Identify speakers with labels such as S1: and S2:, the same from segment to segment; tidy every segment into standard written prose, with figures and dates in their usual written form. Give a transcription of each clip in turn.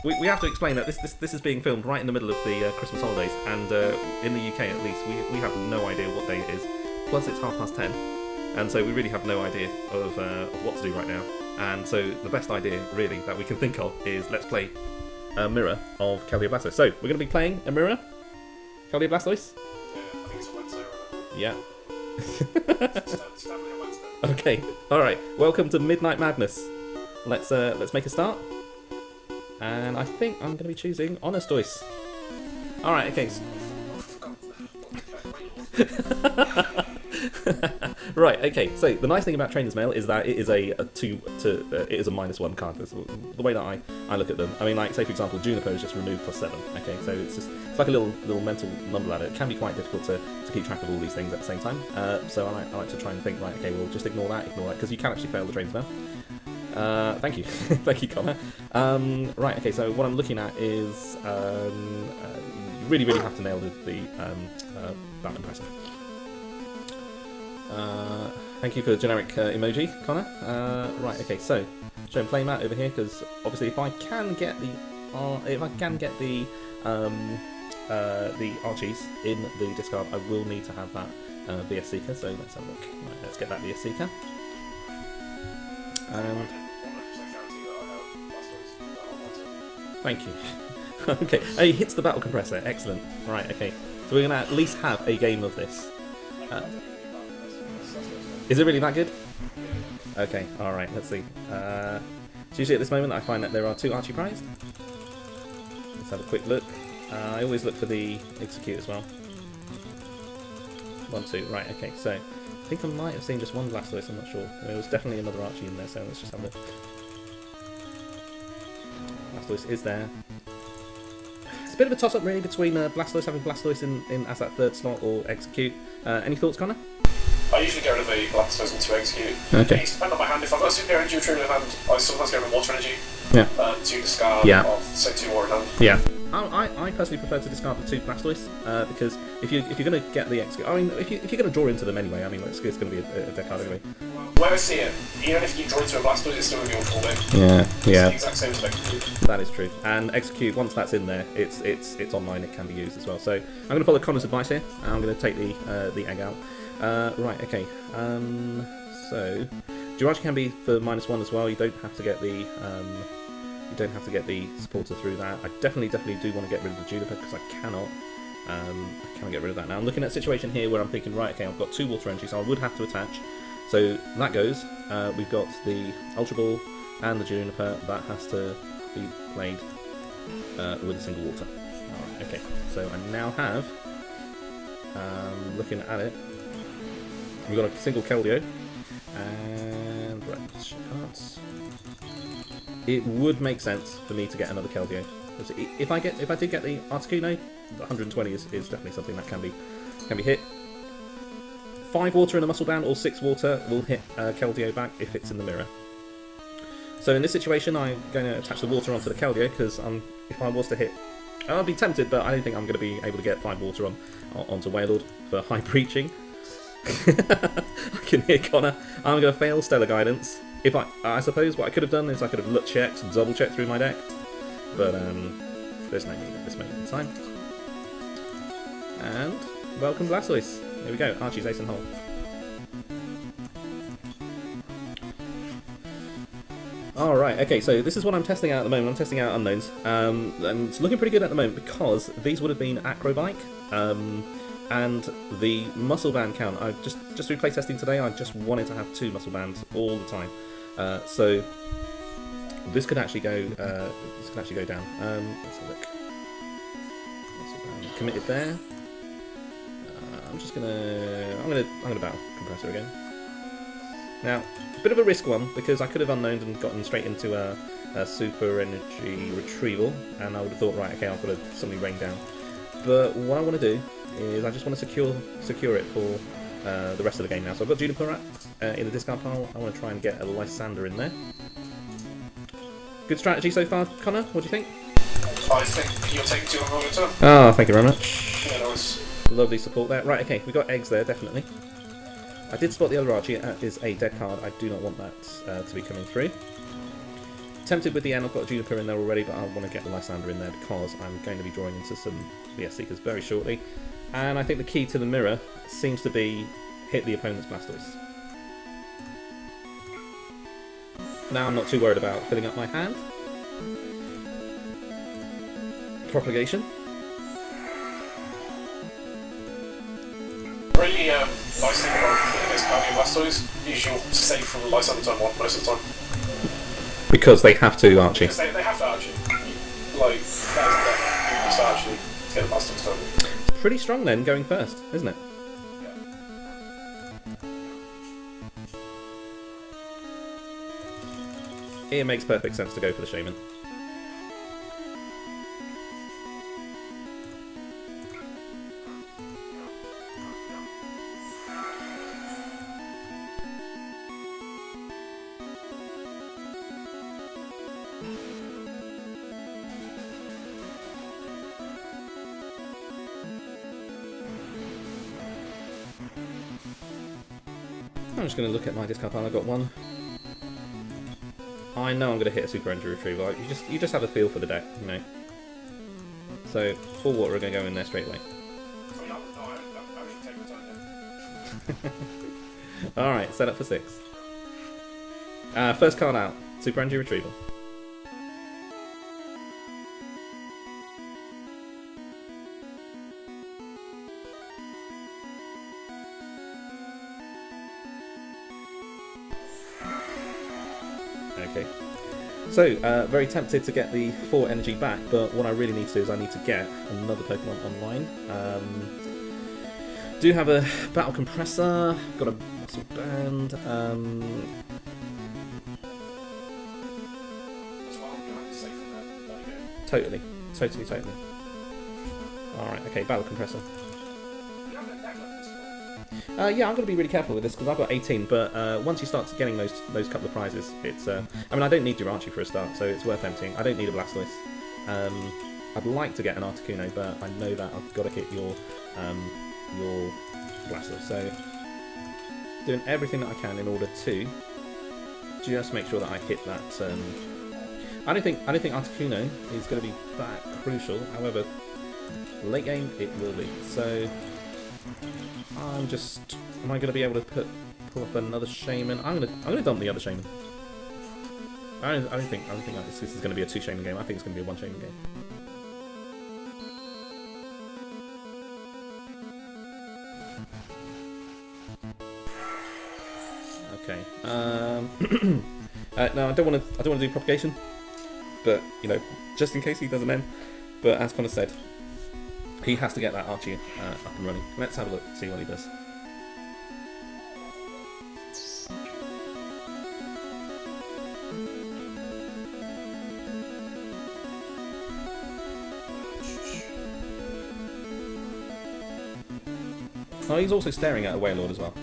S1: we have to explain that this is being filmed right in the middle of the Christmas holidays, and in the UK at least, we have no idea what day it is. Plus, it's 10:30, and so we really have no idea of what to do right now. And so the best idea, really, that we can think of is let's play a mirror of Keldeo Blastoise. So we're going to be playing a mirror, Keldeo Blastoise.
S2: Yeah, I think it's a Wednesday.
S1: Yeah.
S2: It's definitely a Wednesday.
S1: Okay. All right. Welcome to Midnight Madness. Let's make a start. And I think I'm going to be choosing ArchieToise. All right. Okay. Right. Okay. So the nice thing about Trainer's Mail is that it is it is a -1 card. That's the way that I look at them. I mean, like say for example, Juniper is just removed +7. Okay. So it's like a little mental number ladder. It can be quite difficult to keep track of all these things at the same time. So I like to try and think, right, okay, well just ignore that, because you can actually fail the Trainer's Mail. Thank you. Thank you, Connor. Right, okay, so what I'm looking at is you really have to nail the that compressor. Thank you for the generic emoji, Connor. Right, okay, so show play mat over here, because obviously if I can get the Archies in the discard, I will need to have that VS Seeker. So let's have a look. Right, let's get that VS Seeker. Thank you. Okay, oh, he hits the battle compressor. Excellent. Right, okay. So we're going to at least have a game of this. Is it really that good? Okay, alright, let's see. So usually at this moment I find that there are 2 Archie prized. Let's have a quick look. I always look for the execute as well. 1, 2, right, okay, so I think I might have seen just one Blastoise, I'm not sure. There was definitely another Archie in there, so let's just have a look. Blastoise is there. It's a bit of a toss-up really between Blastoise, having Blastoise in as that 3rd slot, or execute. Any thoughts, Connor?
S2: I usually get rid of the Blastoise into execute.
S1: Okay.
S2: It's depending on my hand. If I've got a super energy retrieval in hand, I sometimes get rid of water energy.
S1: Yeah.
S2: To discard of say 2 more in hand.
S1: Yeah. I personally prefer to discard the 2 Blastoise because if you're going to get the execute, I mean, if you're going to draw into them anyway, I mean, it's going to be a deck card anyway.
S2: Where I see it, even if you draw into a Blastoise, it's still going to be on full day.
S1: Yeah. Yeah.
S2: It's the exact same as execute.
S1: That is true. And execute, once that's in there, it's online. It can be used as well. So I'm going to follow Connor's advice here. I'm going to take the egg out. Right, okay. So Jirachi can be for -1 as well. You don't have to get the supporter through that. I definitely do want to get rid of the Juniper because I cannot get rid of that. Now I'm looking at a situation here where I'm thinking, right, okay, I've got 2 water energy, so I would have to attach. So that goes. We've got the Ultra Ball and the Juniper. That has to be played with a single water. Alright, okay. So I now have, looking at it, we've got a single Keldeo, and right, let's show cards. It would make sense for me to get another Keldeo. If I did get the Articuno, the 120 is definitely something that can be hit. 5 water in a muscle band or 6 water will hit Keldeo back if it's in the mirror. So in this situation, I'm going to attach the water onto the Keldeo because if I was to hit, I'd be tempted, but I don't think I'm going to be able to get 5 water onto Wailord for high breaching. I can hear Connor. I'm going to fail Stellar Guidance. If I suppose what I could have done is I could have look checked and double checked through my deck, but there's no need at this moment in time. And welcome Blastoise. Here we go. Archie's ace and hole. Alright, okay, so this is what I'm testing out at the moment. I'm testing out unknowns. And it's looking pretty good at the moment because these would have been Acrobike. And the muscle band count, I just through playtesting today, I just wanted to have 2 muscle bands all the time. So this could actually go down. Let's have a look. Muscle band committed there. I'm gonna battle compressor again. Now, a bit of a risk one because I could have unknowned and gotten straight into a super energy retrieval, and I would have thought, right, okay, I've got to suddenly rain down. But what I want to do is I just want to secure it for the rest of the game now. So I've got Juniper in the discard pile. I want to try and get a Lysander in there. Good strategy so far, Connor. What do you think?
S2: I think you're taking too long a turn.
S1: Oh, thank you very much.
S2: Yeah, nice.
S1: Lovely support there. Right, okay, we got eggs there, definitely. I did spot the other Archie. That is a dead card. I do not want that to be coming through. tempted with the end. I've got a Juniper in there already, but I want to get the Lysander in there because I'm going to be drawing into some VS Seekers very shortly. And I think the key to the mirror seems to be hit the opponent's Blastoise. Now I'm not too worried about filling up my hand. Propagation.
S2: Really nice thing about against Keldeo Blastoise is you'll save from the Lysander turn 1 most of the time.
S1: Because they have to, Archie.
S2: Because they have to Archie. Like, that is the best you need to get a Blastoise turn.
S1: Pretty strong then, going first, isn't it? It makes perfect sense to go for the Shaman. I'm just going to look at my discard pile. I've got one. I know I'm going to hit a Super Energy Retrieval. You just have a feel for the deck, you know. So, 4 water are going to go in there straight away. Alright, set up for 6. First card out, Super Energy Retrieval. Okay. So, very tempted to get the 4 energy back, but what I really need to do is I need to get another Pokemon online. Do have a Battle Compressor, got a Muscle Band, Totally. Alright, okay, Battle Compressor. Yeah, I'm going to be really careful with this because I've got 18, but once you start getting those couple of prizes, it's... I mean, I don't need your Archie for a start, so it's worth emptying. I don't need a Blastoise. I'd like to get an Articuno, but I know that I've got to hit your Blastoise, so doing everything that I can in order to just make sure that I hit that... I don't think Articuno is going to be that crucial, however, late game it will be, so... am I going to be able to pull up another Shaman? I'm gonna dump the other Shaman. I don't think this is going to be a 2 Shaman game. I think it's going to be a 1 Shaman game. Okay. No, I don't want to do propagation, but you know, just in case he doesn't end. But as Connor said, he has to get that Archie up and running. Let's have a look, see what he does. Oh, he's also staring at a Wailord as well.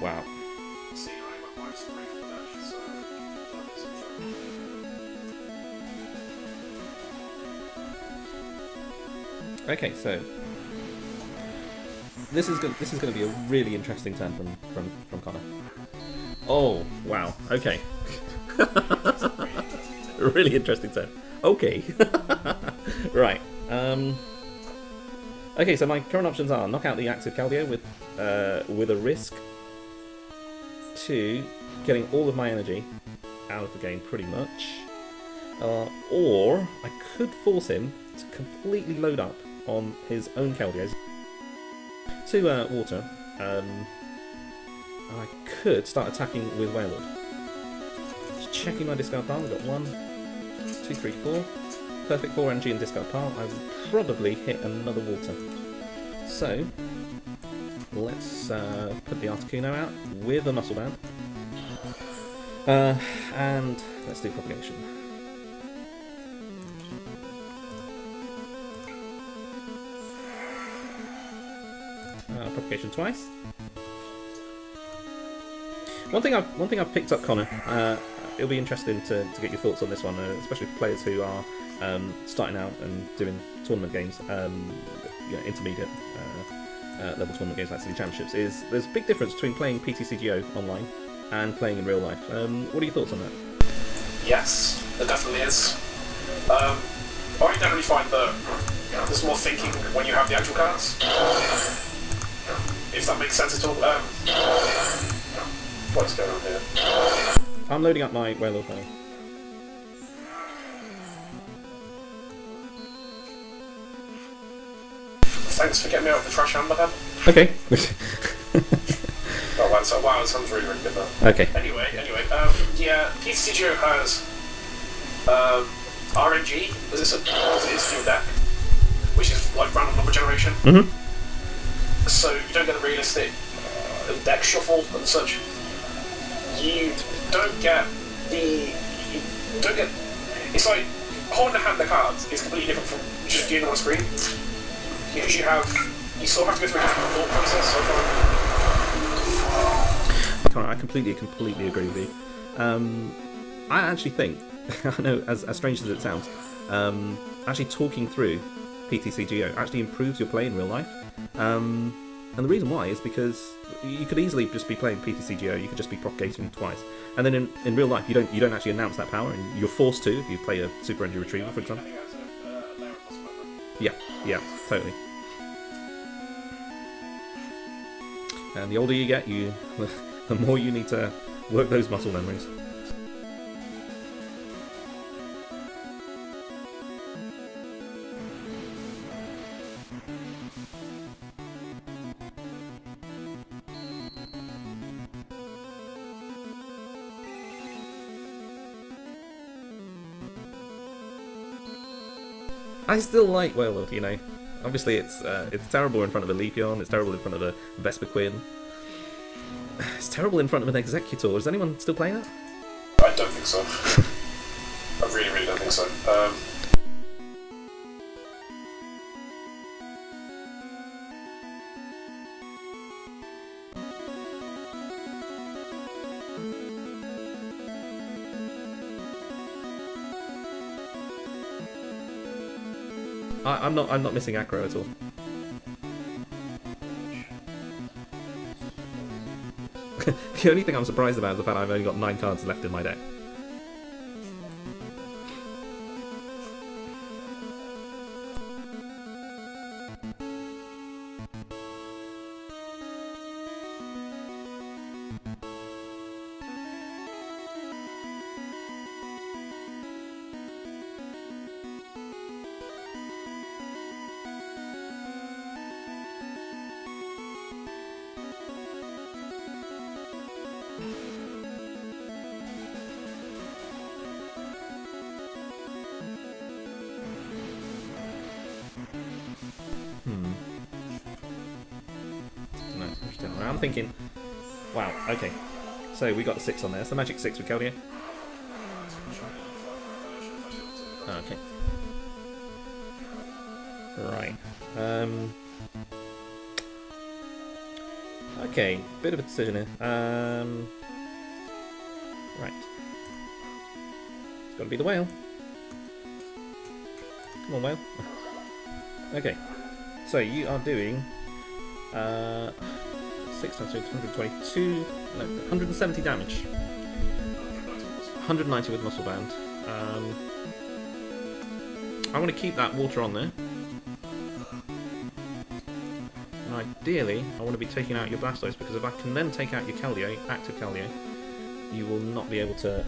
S1: Wow. Okay, so this is going to be a really interesting turn from Connor. Oh wow. Okay. Really interesting turn. Okay. Right. Okay, so my current options are knock out the active Keldeo with a risk to getting all of my energy out of the game, pretty much. Or I could force him to completely load up on his own Keldeos to water. I could start attacking with Wailord. Just checking my discard pile. We've got 1, 2, 3, 4. Perfect 4 energy in discard pile. I will probably hit another water. So let's put the Articuno out with a Muscle Band. And let's do propagation. propagation twice. One thing I've picked up, Connor. It'll be interesting to get your thoughts on this one, especially for players who are starting out and doing tournament games, intermediate level tournament games like City Championships. There's a big difference between playing PTCGO online and playing in real life. What are your thoughts on that?
S2: Yes, there definitely is. I definitely find that there's more thinking when you have the actual cards. If that makes sense at all. What's going on here?
S1: I'm loading up my Werewolf now.
S2: Thanks for getting me out of the trash can, man.
S1: Okay.
S2: Oh, wow, that sounds really, really good though.
S1: Okay.
S2: Anyway, yeah, PTCGO has RNG as its field deck, which is like random number generation.
S1: Mm-hmm.
S2: So you don't get the realistic deck shuffle and such. You don't get it's like holding a hand of cards is completely different from just viewing on a screen, because you still have to go through a different thought process. So
S1: I completely agree with you. I actually think, I know, as strange as it sounds, actually talking through PTCGO actually improves your play in real life. And the reason why is because you could easily just be playing PTCGO, you could just be propagating twice. And then in real life, you don't actually announce that power, and you're forced to if you play a Super Energy Retriever, for example. Yeah, totally. And the older you get, the more you need to work those muscle memories. I still like Werewolf, you know. Obviously, it's terrible in front of a Leafeon, it's terrible in front of a Vespiquen. It's terrible in front of an Executor. Is anyone still playing that?
S2: I don't think so. I really, really don't think so.
S1: I'm not missing Acro at all. The only thing I'm surprised about is the fact I've only got 9 cards left in my deck. No, interesting. I'm thinking, wow, okay. So we got the 6 on there. It's the Magic 6 with Keldeo. Okay. Right. Okay, bit of a decision here. Right. It's got to be the whale. Come on, whale. Okay. So you are doing 6 times 2, 122, no, 170 damage. 190 with Muscle Bound. I want to keep that water on there. And ideally, I want to be taking out your Blastoise, because if I can then take out your Keldeo, active Keldeo, you will not be able to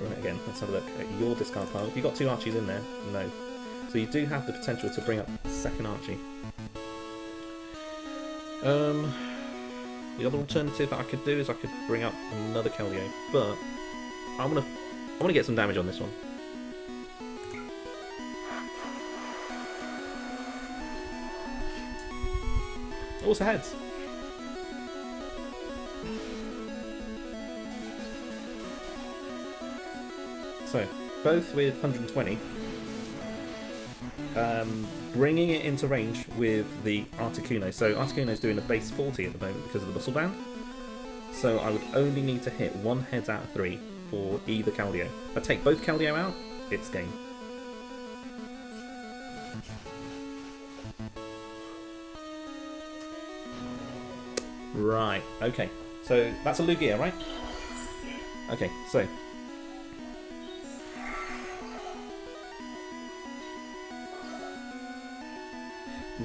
S1: run it again. Let's have a look at your discard pile. Have you got 2 Archies in there? No. So you do have the potential to bring up the second Archie. The other alternative that I could do is I could bring up another Keldeo, but I want to get some damage on this one. Also heads. So both with 120. bringing it into range with the Articuno. So Articuno's doing a base 40 at the moment because of the muscle band. So I would only need to hit 1 heads out of 3 for either Keldeo. If I take both Keldeo out, it's game. Right, okay. So that's a Lugia, right? Okay, so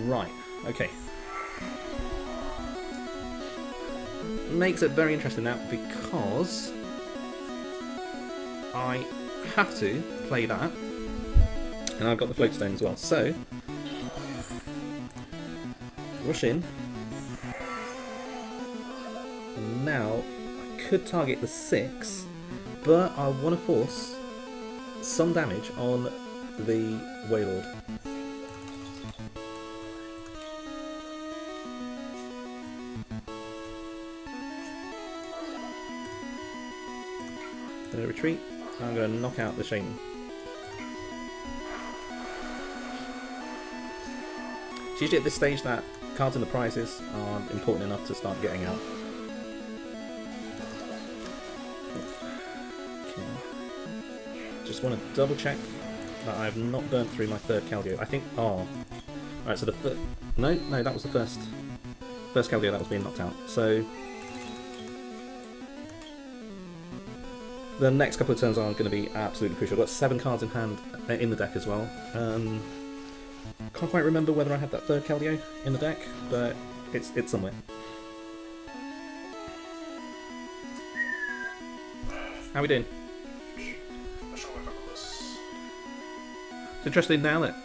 S1: right, okay. Makes it very interesting now because I have to play that, and I've got the float stone as well. So rush in. And now I could target the 6, but I want to force some damage on the Wailord. Going to retreat. I'm going to knock out the Shaman. It's usually at this stage that cards in the prizes are important enough to start getting out. Okay. Just want to double check that I have not burnt through my third Keldeo. I think. Oh. Alright, so the third. No, that was the first Keldeo that was being knocked out. So the next couple of turns are going to be absolutely crucial. I've got 7 cards in hand in the deck as well. Can't quite remember whether I had that third Keldeo in the deck, but it's somewhere. How are we doing? It's interesting now that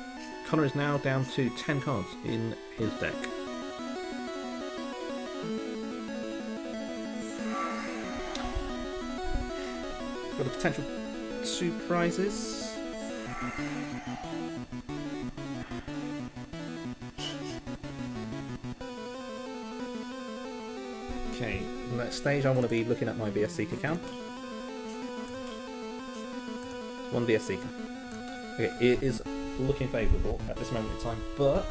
S1: Connor is now down to 10 cards in his deck. Got a potential 2 prizes. Okay, next stage I want to be looking at my VS Seeker count. 1 VS Seeker. Okay, it is looking favourable at this moment in time, but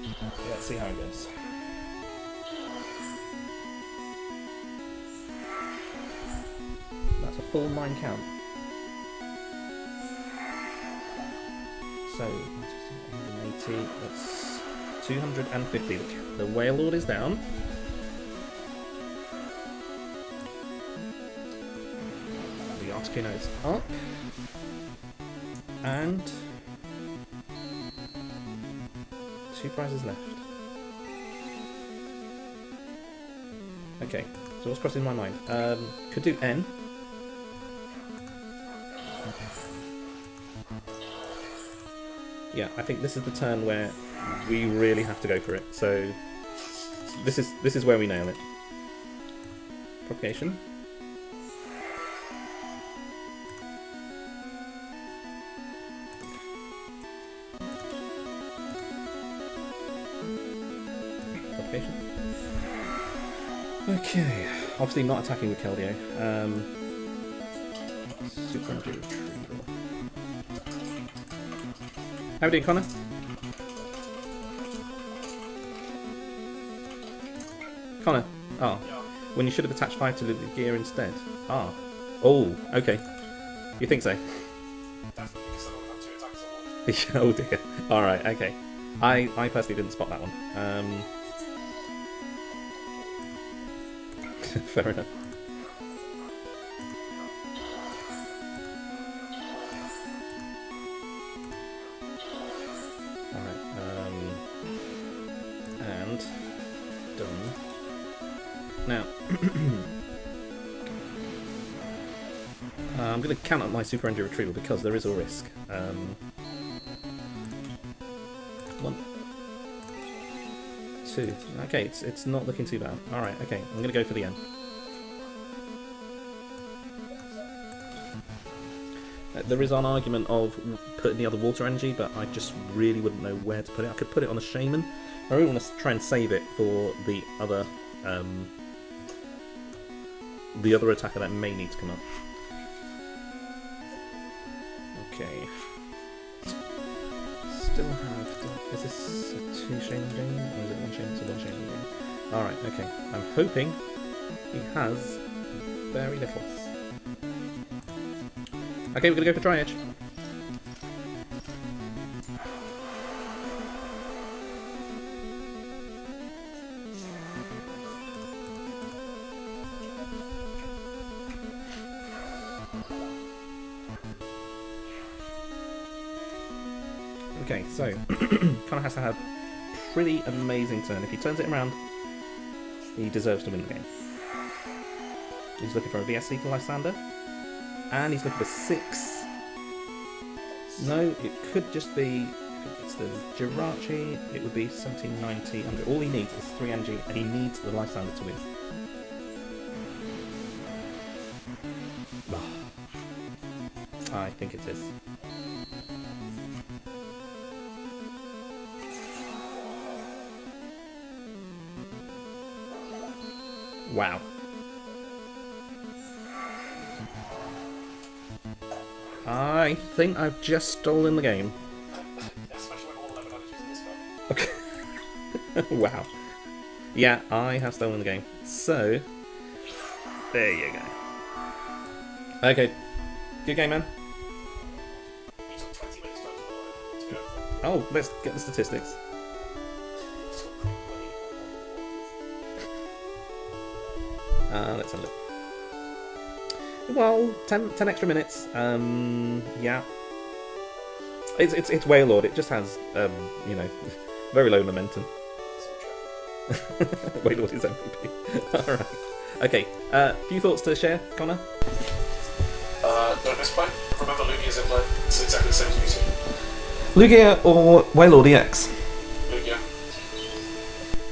S1: yeah, let's see how it goes. That's a full 9 count. So 180, that's 250. The Wailord is down. The Articuno is up. And 2 prizes left. Okay, so what's crossing my mind? Could do N. Yeah, I think this is the turn where we really have to go for it. So this is where we nail it. Propagation. Propagation. Okay, obviously not attacking with Keldeo. Super energy retrieval. How are we doing, Connor? Connor? Oh.
S2: Yeah.
S1: When you should have attached 5 to the gear instead. Ah. Oh, okay. You think so?
S2: Definitely, because I don't have 2 attacks on one.
S1: Oh dear. Alright, okay. I personally didn't spot that one. Fair enough. And done. Now, I'm going to count up my super energy retrieval because there is a risk. 1, 2. Okay, it's not looking too bad. All right, okay, I'm going to go for the end. There is an argument of putting the other water energy, but I just really wouldn't know where to put it. I could put it on a shaman. I really want to try and save it for the other attacker that may need to come up. Okay. still have... Is this a 2 Shaman game, or is it 1 Shaman? It's a 1 Shaman game. Alright, okay. I'm hoping he has very little. Okay, we're going to go for Dry Edge. Okay, so Connor has to have a pretty amazing turn. If he turns it around, he deserves to win the game. He's looking for a VS Seeker Lysander, and he's looking for 6. No, it could just be, if it's the Jirachi, it would be 1790 under. All he needs is 3 energy, and he needs the Lysander to win. I think it is. Wow. I think I've just stolen the game.
S2: Especially when all 11 energies in this spell.
S1: Okay. Wow. Yeah, I have stolen the game. So, there you go. Okay. Good game, man.
S2: You took 20 minutes to go.
S1: Oh, let's get the statistics. Let's have a look. Well, 10 extra minutes. Yeah. It's Wailord. It just has, you know, very low momentum. Wailord is MVP. Alright. Okay, few thoughts to share, Connor?
S2: Don't misplay. Remember Lugia's in play. It's exactly the same as you.
S1: Lugia or Wailord EX?
S2: Lugia.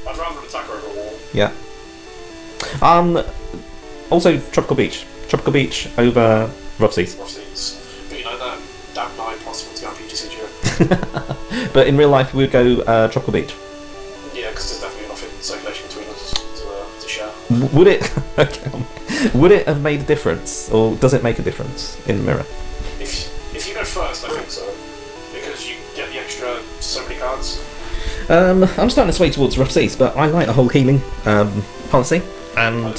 S2: I'd rather an attacker over a wall.
S1: Yeah. Also, Tropical Beach. Tropical Beach over Rough Seas.
S2: Rough Seas. But you know that damn nigh impossible to get on PGC.
S1: But in real life, we would go Tropical Beach.
S2: Yeah, because there's definitely enough in circulation between us to share.
S1: Would it? Okay. Would it have made a difference, or does it make a difference in the mirror?
S2: If you go first, I think so, because you get the extra so many cards.
S1: I'm starting to sway towards Rough Seas, but I like the whole healing policy, and
S2: I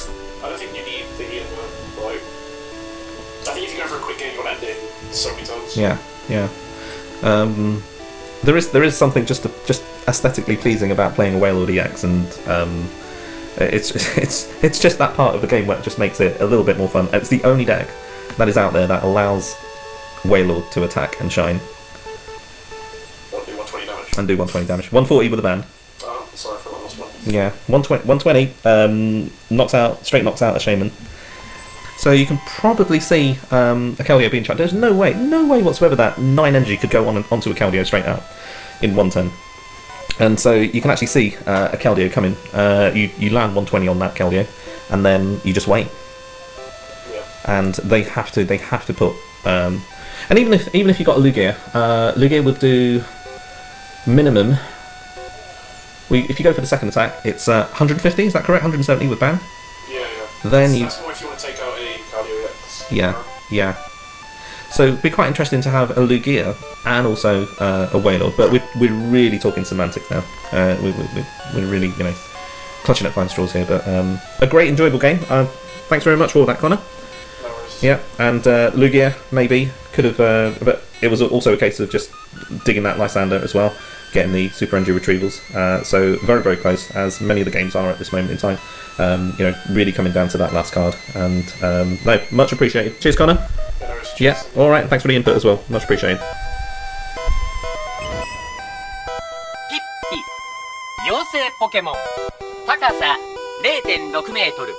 S2: don't think you need the healing. Like, I think if you go for a quick game, you'll end it so many times.
S1: yeah. There is something just aesthetically pleasing about playing a Wailord EX, and it's just that part of the game where it just makes it a little bit more fun. It's the only deck that is out there that allows Wailord to attack and shine.
S2: That'll do 120 damage.
S1: And do 120 damage. 140 with a band.
S2: Oh, sorry for that last one.
S1: Yeah, 120 knocks out a Shaman. So you can probably see a Keldeo being trapped. There's no way whatsoever that 9 energy could go onto a Keldeo straight out in one turn. And so you can actually see a Keldeo coming. You land 120 on that Keldeo, and then you just wait.
S2: Yeah.
S1: And they have to put. And even if you got a Lugia, Lugia would do minimum. If you go for the second attack, it's 150. Is that correct? 170 with ban.
S2: Yeah.
S1: Then
S2: That's more if you want to take out a Keldeo EX.
S1: Yeah. So it'd be quite interesting to have a Lugia and also a Wailord, but we're really talking semantics now. We're really, you know, clutching at fine straws here. But a great, enjoyable game. Thanks very much for all that, Connor.
S2: No worries.
S1: Yeah, and Lugia maybe could have, but it was also a case of just digging that Lysander as well, getting the super energy retrievals. So very, very close, as many of the games are at this moment in time. You know, really coming down to that last card, and no, much appreciated. Cheers, Connor.
S2: No worries.
S1: Yeah, all right. Thanks for the input as well. Much appreciated.
S3: ピッピ妖精ポケモン高さ 0.6 メートル